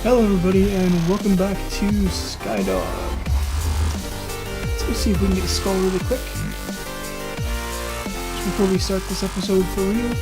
Hello everybody and welcome back to Skydog. Let's go see if we can get a skull really quick. Just before we start this episode for real.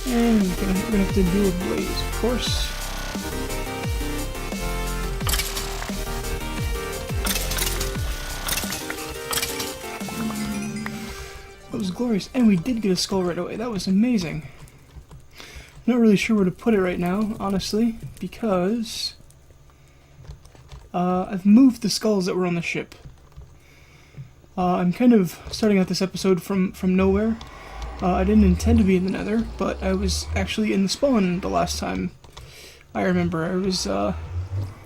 And we're gonna have to do a blaze, of course. That was glorious, and we did get a skull right away. That was amazing. I'm not really sure where to put it right now, honestly, because I've moved the skulls that were on the ship. I'm kind of starting out this episode from nowhere. I didn't intend to be in the Nether, but I was actually in the spawn the last time I remember. I was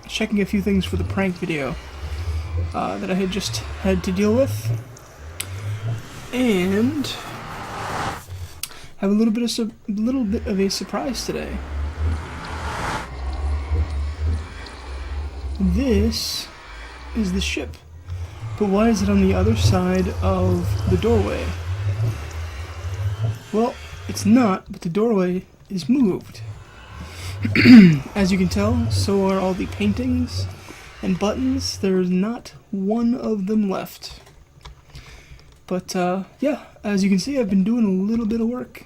checking a few things for the prank video that I had just had to deal with, and have a little bit of a surprise today. This is the ship, but why is it on the other side of the doorway? Well, it's not, but the doorway is moved. As you can tell, so are all the paintings and buttons. There's not one of them left. But, yeah, as you can see, I've been doing a little bit of work.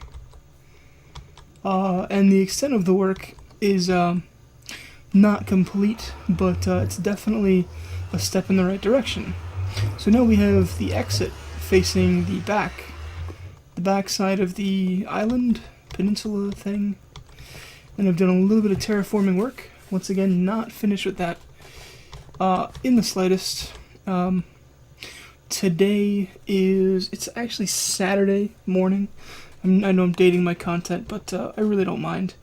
And the extent of the work is, not complete, but, it's definitely a step in the right direction. So now we have the exit facing the back side of the island, peninsula thing. And I've done a little bit of terraforming work. Once again, not finished with that, in the slightest. Today it's actually Saturday morning. I know I'm dating my content, but I really don't mind.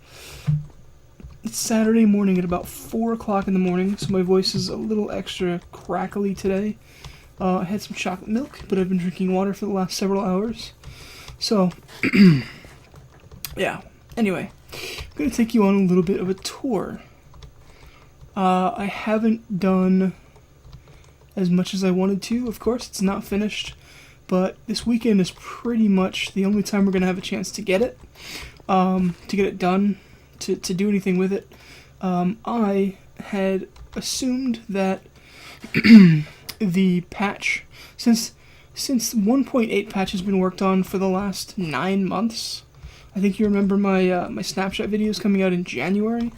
It's Saturday morning at about 4 o'clock in the morning, so my voice is a little extra crackly today. I had some chocolate milk, but I've been drinking water for the last several hours. So, yeah. Anyway, I'm going to take you on a little bit of a tour. I haven't done as much as I wanted to, of course. It's not finished, but this weekend is pretty much the only time we're going to have a chance to get it done, to do anything with it. I had assumed that the patch, since 1.8 patch has been worked on for the last 9 months, I think you remember my snapshot videos coming out in January.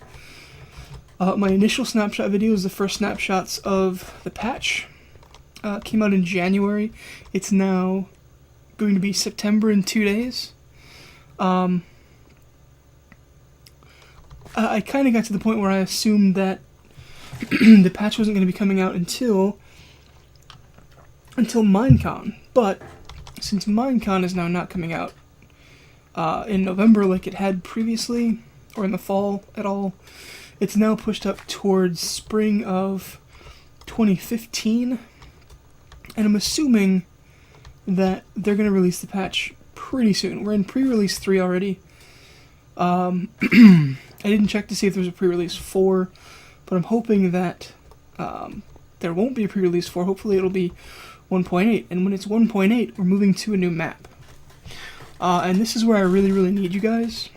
My initial snapshot videos, the first snapshots of the patch, came out in January. It's now going to be September in 2 days. I kind of got to the point where I assumed that the patch wasn't going to be coming out until Minecon. But since Minecon is now not coming out in November like it had previously, or in the fall at all, it's now pushed up towards spring of 2015, and I'm assuming that they're going to release the patch pretty soon. We're in pre-release 3 already. I didn't check to see if there's a pre-release 4, but I'm hoping that there won't be a pre-release 4. Hopefully it'll be 1.8, and when it's 1.8, we're moving to a new map. And this is where I really need you guys.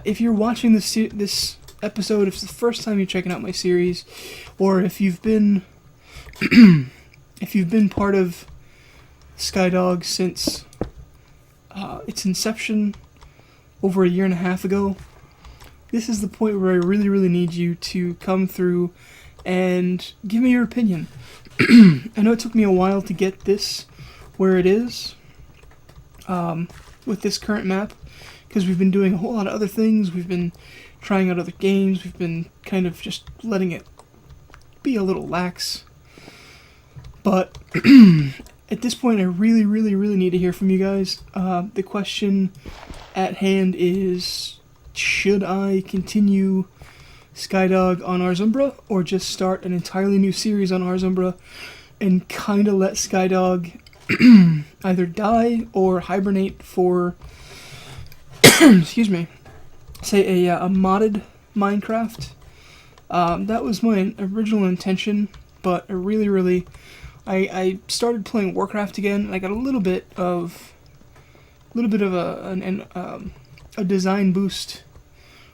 If you're watching this episode, if it's the first time you're checking out my series, or if you've been part of Skydog since its inception over 1.5 years ago, this is the point where I really need you to come through and give me your opinion. I know it took me a while to get this where it is with this current map, because we've been doing a whole lot of other things. We've been trying out other games. We've been kind of just letting it be a little lax. But at this point, I really need to hear from you guys. The question at hand is, should I continue Skydog on Ars Umbra, or just start an entirely new series on Ars Umbra and kind of let Skydog either die or hibernate for excuse me, say a modded Minecraft. That was my original intention, but I started playing Warcraft again, and I got a little bit of a design boost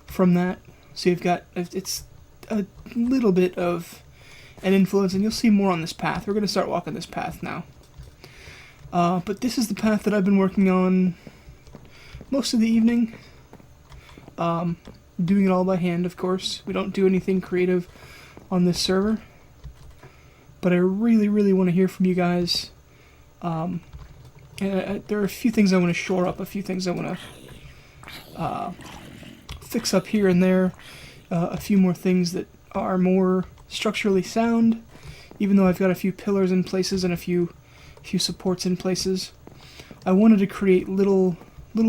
from that. So you've got, it's a little bit of an influence, and you'll see more on this path. We're going to start walking this path now. But this is the path that I've been working on most of the evening. Doing it all by hand, of course. We don't do anything creative on this server. But I really, really want to hear from you guys. And there are a few things I want to shore up, a few things I want to fix up here and there, a few more things that are more structurally sound, even though I've got a few pillars in places and a few supports in places. I wanted to create little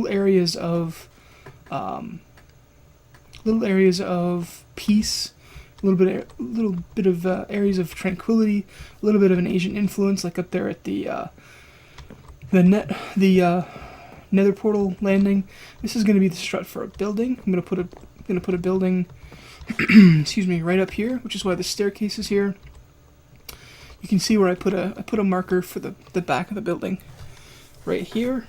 areas of peace, a little bit of areas of tranquility, a little bit of an Asian influence, like up there at the Nether portal landing. This is going to be the strut for a building. I'm going to put a building, excuse me, right up here, which is why the staircase is here. You can see where I put a marker for the back of the building, right here.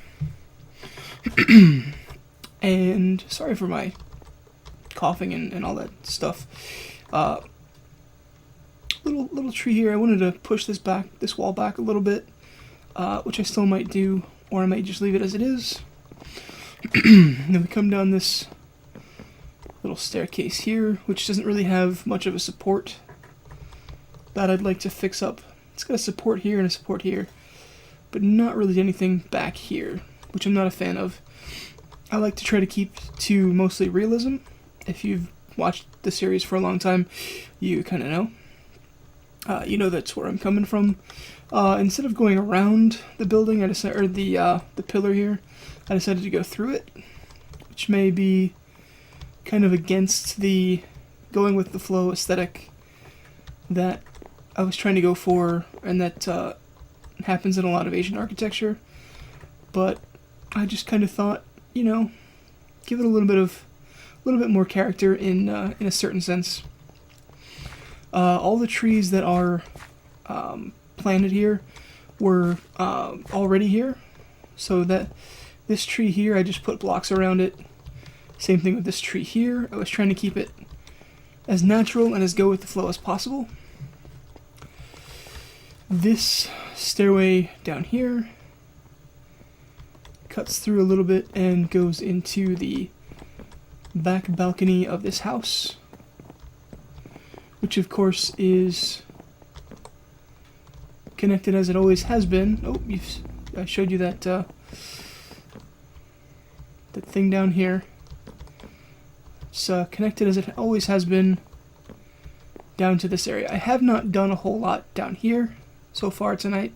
And sorry for my coughing and all that stuff. Little tree here. I wanted to push this wall back a little bit, which I still might do, or I might just leave it as it is. Then we come down this little staircase here, which doesn't really have much of a support. That I'd like to fix up. It's got a support here and a support here, but not really anything back here, which I'm not a fan of. I like to try to keep to mostly realism. If you've watched the series for a long time, you kind of know. You know that's where I'm coming from. Instead of going around the building, or the pillar here, I decided to go through it, which may be kind of against the going with the flow aesthetic that I was trying to go for, and that happens in a lot of Asian architecture. But I just kind of thought, you know, give it a little bit more character in a certain sense. All the trees that are planted here were already here, so that this tree here, I just put blocks around it. Same thing with this tree here. I was trying to keep it as natural and as go with the flow as possible. This stairway down here cuts through a little bit and goes into the back balcony of this house, which of course is connected as it always has been. Oh, I showed you that that thing down here. It's connected as it always has been down to this area. I have not done a whole lot down here so far tonight.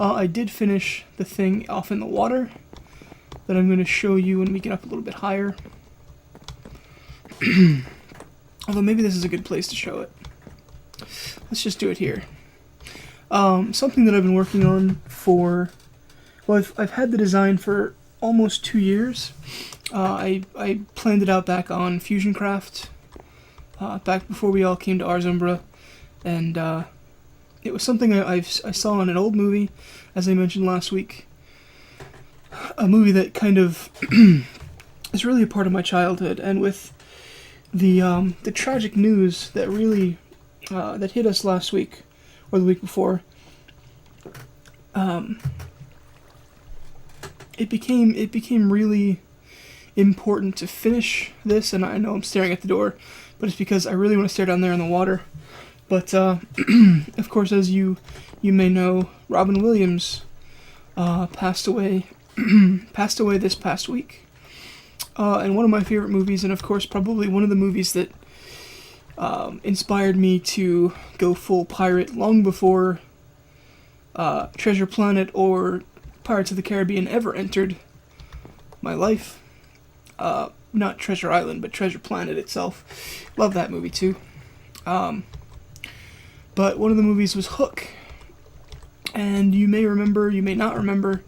I did finish the thing off in the water that I'm going to show you when we get up a little bit higher. Although maybe this is a good place to show it. Let's just do it here. Something that I've been working on for, well, I've had the design for almost 2 years. I planned it out back on FusionCraft, back before we all came to Ars Umbra, and it was something I saw in an old movie, as I mentioned last week. A movie that kind of is really a part of my childhood, and with the tragic news that really that hit us last week or the week before, it became really important to finish this. And I know I'm staring at the door, but it's because I really want to stare down there in the water. But of course, as you may know, Robin Williams passed away this past week. And one of my favorite movies, and of course probably one of the movies that inspired me to go full pirate long before Treasure Planet or Pirates of the Caribbean ever entered my life. Not Treasure Island, but Treasure Planet itself. Love that movie too. But one of the movies was Hook. And you may remember, you may not remember,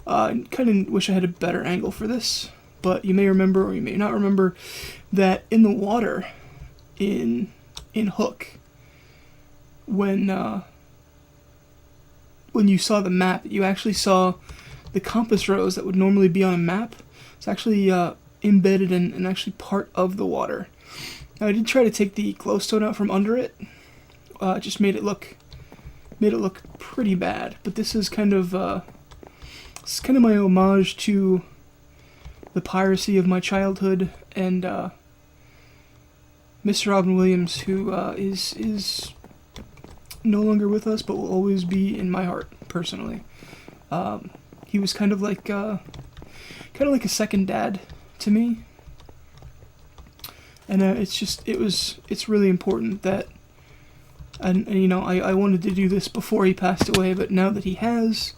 kind of wish I had a better angle for this, but you may remember or you may not remember that in the water in Hook, when you saw the map, you actually saw the compass rose that would normally be on a map. It's actually embedded and actually part of the water. Now, I did try to take the glowstone out from under it. It just made it look pretty bad. But this is kind of my homage to the piracy of my childhood, and Mr. Robin Williams, who is no longer with us, but will always be in my heart personally. He was kind of like a second dad to me, and it's really important that, and you know, I wanted to do this before he passed away, but now that he has,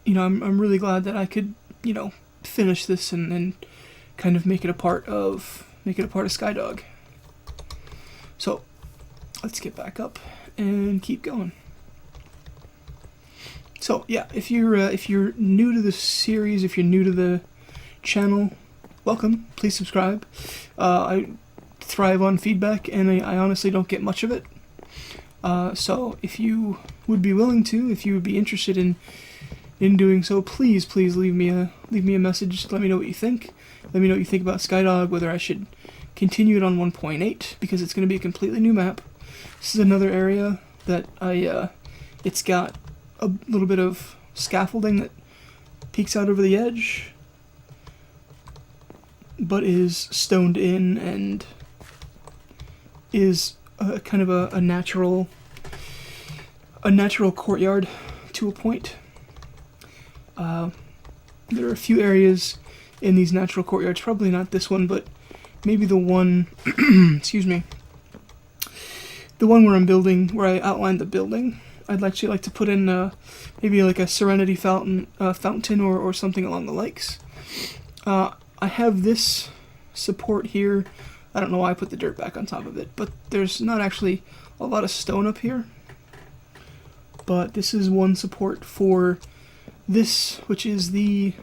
you know, I'm really glad that I could, you know, finish this and kind of make it a part of Skydog. So let's get back up and keep going. So yeah, if you're new to the series, if you're new to the channel, welcome. Please subscribe. I thrive on feedback, and I honestly don't get much of it. So if you would be willing to, if you would be interested in doing so, please leave me a message. Let me know what you think. Let me know what you think about Skydog, whether I should continue it on 1.8, because it's going to be a completely new map. This is another area that it's got a little bit of scaffolding that peeks out over the edge, but is stoned in and is kind of a natural courtyard to a point. There are a few areas in these natural courtyards, probably not this one, but maybe the one, excuse me, the one where I'm building, where I outlined the building. I'd actually like to put in maybe like a Serenity fountain or something along the likes. I have this support here. I don't know why I put the dirt back on top of it, but there's not actually a lot of stone up here. But this is one support for this, which is the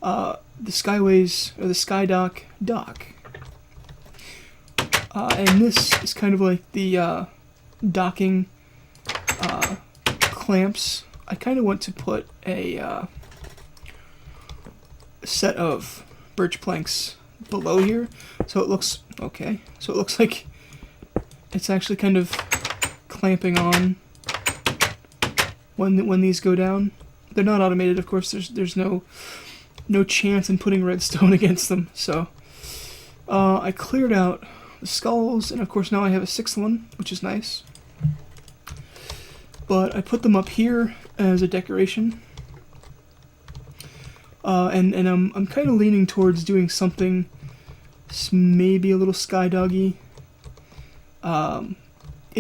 Skyways, or the Skydock dock. And this is kind of like the docking clamps. I kind of want to put a set of birch planks below here, so it looks okay. So it looks like it's actually kind of clamping on when these go down. They're not automated, of course. There's no chance in putting redstone against them. So I cleared out the skulls, and of course now I have a sixth one, which is nice. But I put them up here as a decoration, and I'm kind of leaning towards doing something maybe a little Skydoggy in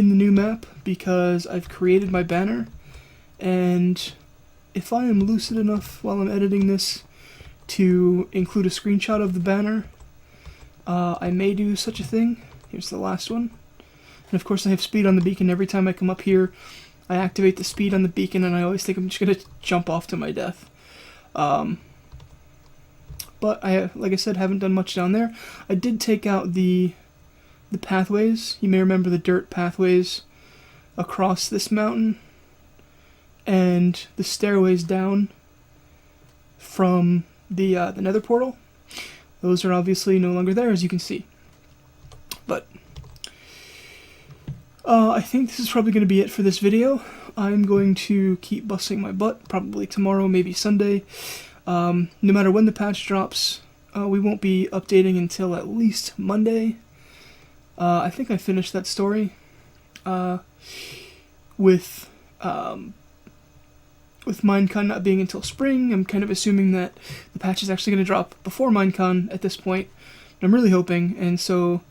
the new map, because I've created my banner, and if I am lucid enough while I'm editing this to include a screenshot of the banner, I may do such a thing. Here's the last one. And of course I have speed on the beacon. Every time I come up here, I activate the speed on the beacon, and I always think I'm just going to jump off to my death. But I, like I said, haven't done much down there. I did take out the pathways. You may remember the dirt pathways across this mountain, and the stairways down from the nether portal. Those are obviously no longer there, as you can see. But I think this is probably going to be it for this video. I'm going to keep busting my butt, probably tomorrow, maybe Sunday. No matter when the patch drops, we won't be updating until at least Monday. I think I finished that story with Minecon not being until spring. I'm kind of assuming that the patch is actually going to drop before Minecon at this point. I'm really hoping, and so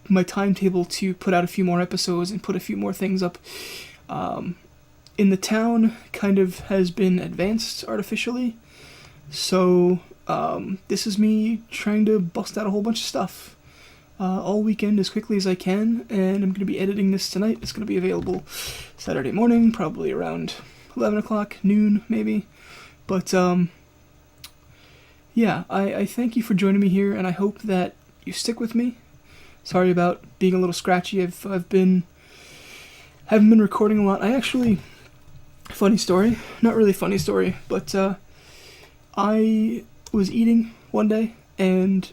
my timetable to put out a few more episodes and put a few more things up in the town kind of has been advanced artificially. So this is me trying to bust out a whole bunch of stuff all weekend as quickly as I can, and I'm going to be editing this tonight. It's going to be available Saturday morning, probably around 11 o'clock, noon maybe. But yeah, I thank you for joining me here, and I hope that you stick with me. Sorry about being a little scratchy. Haven't been recording a lot. I actually Funny story. Not really funny story, but I was eating one day and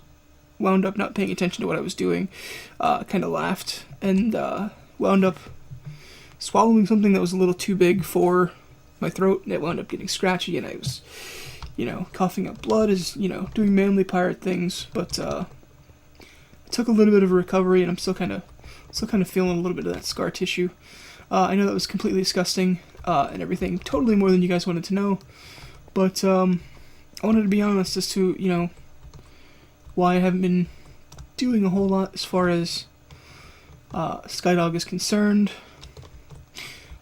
wound up not paying attention to what I was doing. Kind of laughed and wound up swallowing something that was a little too big for my throat, and it wound up getting scratchy, and I was, coughing up blood, as, doing manly pirate things, but it took a little bit of a recovery, and I'm still kind of feeling a little bit of that scar tissue. I know that was completely disgusting, and everything, totally more than you guys wanted to know, but I wanted to be honest as to, why I haven't been doing a whole lot as far as Skydog is concerned.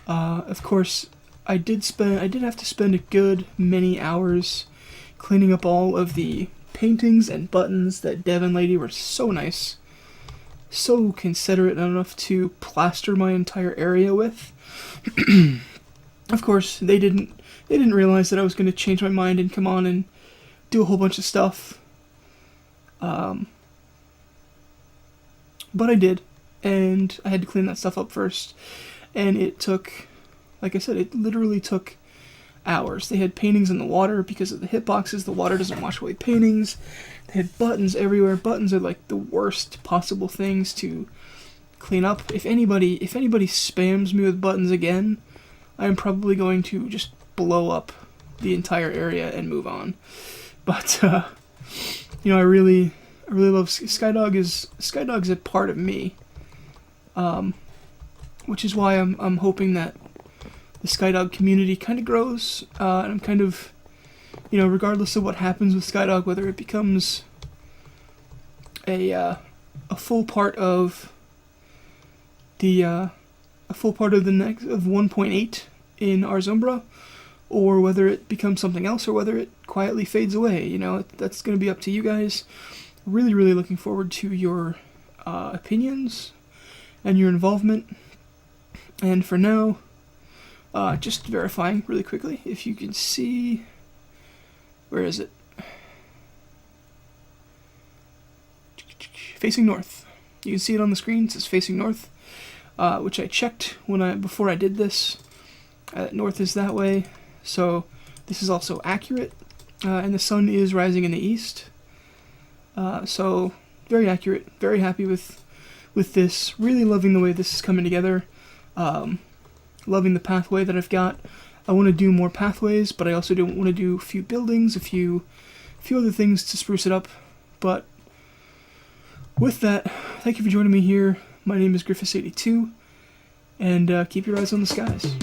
Of course, I did have to spend a good many hours cleaning up all of the paintings and buttons that Dev and Lady were so nice, so considerate enough to plaster my entire area with. Of course, they didn't realize that I was going to change my mind and come on and do a whole bunch of stuff. But I did, and I had to clean that stuff up first, and it took, like I said, it literally took hours. They had paintings in the water because of the hitboxes. The water doesn't wash away paintings. They had buttons everywhere. Buttons are like the worst possible things to clean up. If anybody spams me with buttons again, I am probably going to just blow up the entire area and move on. But I really love Skydog. Skydog's a part of me, which is why I'm hoping that the Skydog community kind of grows, and I'm kind of, regardless of what happens with Skydog, whether it becomes a full part of the next of 1.8 in Ars Umbra, or whether it becomes something else, or whether it quietly fades away. That's going to be up to you guys. Really, really looking forward to your opinions and your involvement. And for now, just verifying really quickly, if you can see, where is it? Facing north. You can see it on the screen. It says facing north, which I checked before I did this. North is that way, so this is also accurate, and the sun is rising in the east. So very accurate. Very happy with this. Really loving the way this is coming together. Loving the pathway that I've got. I want to do more pathways, but I also don't want to do a few buildings, a few other things to spruce it up. But with that, thank you for joining me here. My name is Griffiths82, and keep your eyes on the skies.